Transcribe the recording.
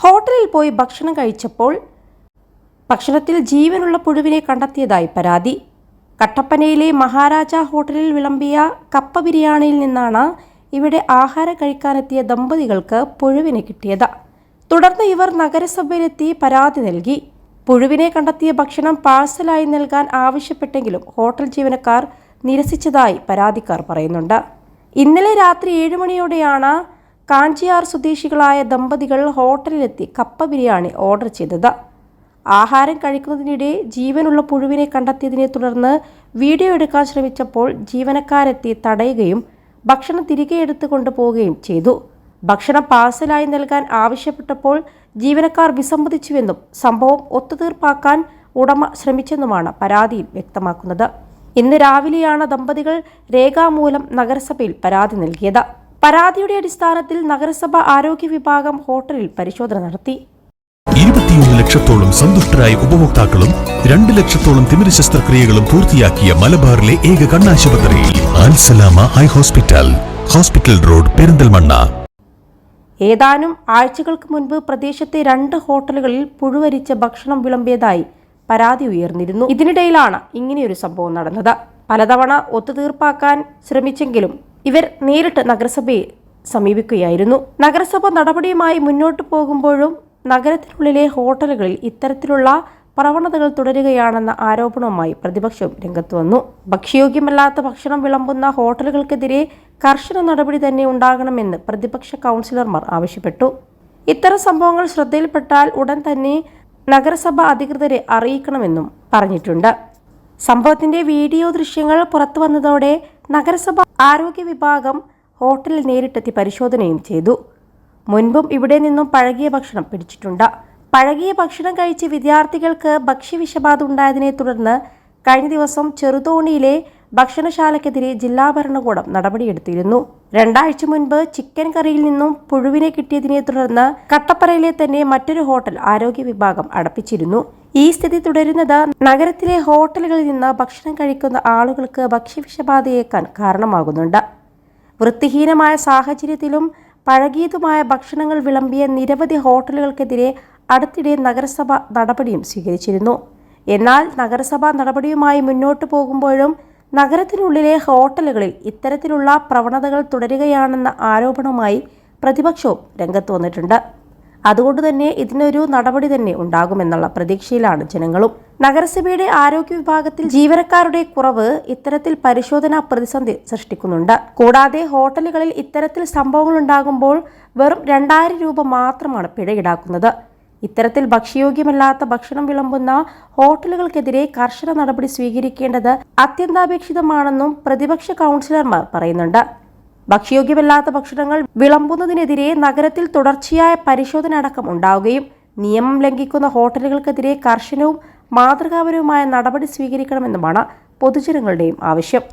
ഹോട്ടലിൽ പോയി ഭക്ഷണം കഴിച്ചപ്പോൾ ഭക്ഷണത്തിൽ ജീവനുള്ള പുഴുവിനെ കണ്ടെത്തിയതായി പരാതി. കട്ടപ്പനയിലെ മഹാരാജ ഹോട്ടലിൽ വിളമ്പിയ കപ്പ ബിരിയാണിയിൽ നിന്നാണ് ഇവിടെ ആഹാരം കഴിക്കാനെത്തിയ ദമ്പതികൾക്ക് പുഴുവിനെ കിട്ടിയത്. തുടർന്ന് ഇവർ നഗരസഭയിലെത്തി പരാതി നൽകി. പുഴുവിനെ കണ്ടെത്തിയ ഭക്ഷണം പാഴ്സലായി നൽകാൻ ആവശ്യപ്പെട്ടെങ്കിലും ഹോട്ടൽ ജീവനക്കാർ നിരസിച്ചതായി പരാതിക്കാർ പറയുന്നുണ്ട്. ഇന്നലെ രാത്രി 7 മണിയോടെയാണ് കാഞ്ചിയാർ സ്വദേശികളായ ദമ്പതികൾ ഹോട്ടലിലെത്തി കപ്പ ബിരിയാണി ഓർഡർ ചെയ്തത്. ആഹാരം കഴിക്കുന്നതിനിടെ ജീവനുള്ള പുഴുവിനെ കണ്ടെത്തിയതിനെ തുടർന്ന് വീഡിയോ എടുക്കാൻ ശ്രമിച്ചപ്പോൾ ജീവനക്കാരെത്തി തടയുകയും ഭക്ഷണം തിരികെ എടുത്തു കൊണ്ടുപോവുകയും ചെയ്തു. ഭക്ഷണം പാഴ്സലായി നൽകാൻ ആവശ്യപ്പെട്ടപ്പോൾ ജീവനക്കാർ വിസമ്മതിച്ചുവെന്നും സംഭവം ഒത്തുതീർപ്പാക്കാൻ ഉടമ ശ്രമിച്ചെന്നുമാണ് പരാതിയിൽ വ്യക്തമാക്കുന്നത്. ഇന്ന് രാവിലെയാണ് ദമ്പതികൾ രേഖാമൂലം നഗരസഭയിൽ പരാതി നൽകിയത്. പരാതിയുടെ അടിസ്ഥാനത്തിൽ നഗരസഭ ആരോഗ്യ വിഭാഗം ഹോട്ടലിൽ പരിശോധന നടത്തി. 21 ലക്ഷത്തോളം സന്തുഷ്ടരായ ഉപഭോക്താക്കളും 2 ലക്ഷത്തോളം തിമിര ശസ്ത്രക്രിയകളും പൂർത്തിയാക്കിയ മലബാറിലെ ഏക കണ്ണാശുപത്രി Al Salama high hospital, hospital road, Perinthalmanna. ഏതാനും ആഴ്ചകൾക്ക് മുൻപ് പ്രദേശത്തെ 2 ഹോട്ടലുകളിൽ പുഴുവരിച്ച ഭക്ഷണം വിളമ്പിയതായി പരാതി ഉയർന്നിരുന്നു. ഇതിനിടയിലാണ് ഇങ്ങനെയൊരു സംഭവം നടന്നത്. പലതവണ ഒത്തുതീർപ്പാക്കാൻ ശ്രമിച്ചെങ്കിലും ഇവർ നേരിട്ട് നഗരസഭയെ സമീപിക്കുകയായിരുന്നു. നഗരസഭ നടപടിയുമായി മുന്നോട്ടു പോകുമ്പോഴും നഗരത്തിനുള്ളിലെ ഹോട്ടലുകളിൽ ഇത്തരത്തിലുള്ള പ്രവണതകൾ തുടരുകയാണെന്ന ആരോപണവുമായി പ്രതിപക്ഷവും രംഗത്ത് വന്നു. ഭക്ഷ്യയോഗ്യമല്ലാത്ത ഭക്ഷണം വിളമ്പുന്ന ഹോട്ടലുകൾക്കെതിരെ കർശന നടപടി തന്നെ ഉണ്ടാകണമെന്ന് പ്രതിപക്ഷ കൗൺസിലർമാർ ആവശ്യപ്പെട്ടു. ഇത്തരം സംഭവങ്ങൾ ശ്രദ്ധയിൽപ്പെട്ടാൽ ഉടൻ തന്നെ നഗരസഭ അധികൃതരെ അറിയിക്കണമെന്നും പറഞ്ഞിട്ടുണ്ട്. സംഭവത്തിന്റെ വീഡിയോ ദൃശ്യങ്ങൾ പുറത്തു വന്നതോടെ നഗരസഭ ആരോഗ്യ വിഭാഗം ഹോട്ടലിൽ നേരിട്ടെത്തി പരിശോധനയും ചെയ്തു. മുൻപും ഇവിടെ നിന്നും പഴകിയ ഭക്ഷണം പിടിച്ചിട്ടുണ്ട്. പഴകിയ ഭക്ഷണം കഴിച്ച് വിദ്യാർത്ഥികൾക്ക് ഭക്ഷ്യവിഷബാധ ഉണ്ടായതിനെ തുടർന്ന് കഴിഞ്ഞ ദിവസം ചെറുതോണിയിലെ ഭക്ഷണശാലയ്ക്കെതിരെ ജില്ലാ ഭരണകൂടം നടപടിയെടുത്തിരുന്നു. 2 ആഴ്ച മുൻപ് ചിക്കൻ കറിയിൽ നിന്നും പുഴുവിനെ കിട്ടിയതിനെ തുടർന്ന് കട്ടപ്പനയിലെ തന്നെ മറ്റൊരു ഹോട്ടൽ ആരോഗ്യ വിഭാഗം അടപ്പിച്ചിരുന്നു. ഈ സ്ഥിതി തുടരുന്നത് നഗരത്തിലെ ഹോട്ടലുകളിൽ നിന്ന് ഭക്ഷണം കഴിക്കുന്ന ആളുകൾക്ക് ഭക്ഷ്യവിഷബാധയേക്കാൻ കാരണമാകുന്നുണ്ട്. വൃത്തിഹീനമായ സാഹചര്യത്തിലും പഴകിയതുമായ ഭക്ഷണങ്ങൾ വിളമ്പിയ നിരവധി ഹോട്ടലുകൾക്കെതിരെ അടുത്തിടെ നഗരസഭ നടപടിയും സ്വീകരിച്ചിരുന്നു. എന്നാൽ നഗരസഭ നടപടിയുമായി മുന്നോട്ടു പോകുമ്പോഴും നഗരത്തിനുള്ളിലെ ഹോട്ടലുകളിൽ ഇത്തരത്തിലുള്ള പ്രവണതകൾ തുടരുകയാണെന്ന ആരോപണവുമായി പ്രതിപക്ഷവും രംഗത്ത് വന്നിട്ടുണ്ട്. അതുകൊണ്ട് തന്നെ ഇതിനൊരു നടപടി തന്നെ ഉണ്ടാകുമെന്നുള്ള പ്രതീക്ഷയിലാണ് ജനങ്ങളും. നഗരസഭയുടെ ആരോഗ്യ വിഭാഗത്തിൽ ജീവനക്കാരുടെ കുറവ് ഇത്തരത്തിൽ പരിശോധനാ പ്രതിസന്ധി സൃഷ്ടിക്കുന്നുണ്ട്. കൂടാതെ ഹോട്ടലുകളിൽ ഇത്തരത്തിൽ സംഭവങ്ങൾ ഉണ്ടാകുമ്പോൾ വെറും 2000 രൂപ മാത്രമാണ് പിഴ ഈടാക്കുന്നത്. ഇത്തരത്തിൽ ഭക്ഷ്യയോഗ്യമല്ലാത്ത ഭക്ഷണം വിളമ്പുന്ന ഹോട്ടലുകൾക്കെതിരെ കർശന നടപടി സ്വീകരിക്കേണ്ടത് അത്യന്താപേക്ഷിതമാണെന്നും പ്രതിപക്ഷ കൗൺസിലർമാർ പറയുന്നുണ്ട്. ഭക്ഷ്യയോഗ്യമല്ലാത്ത ഭക്ഷണങ്ങൾ വിളമ്പുന്നതിനെതിരെ നഗരത്തിൽ തുടർച്ചയായ പരിശോധന അടക്കം ഉണ്ടാവുകയും നിയമം ലംഘിക്കുന്ന ഹോട്ടലുകൾക്കെതിരെ കർശനവും മാതൃകാപരവുമായ നടപടി സ്വീകരിക്കണമെന്നുമാണ് പൊതുജനങ്ങളുടെയും ആവശ്യം.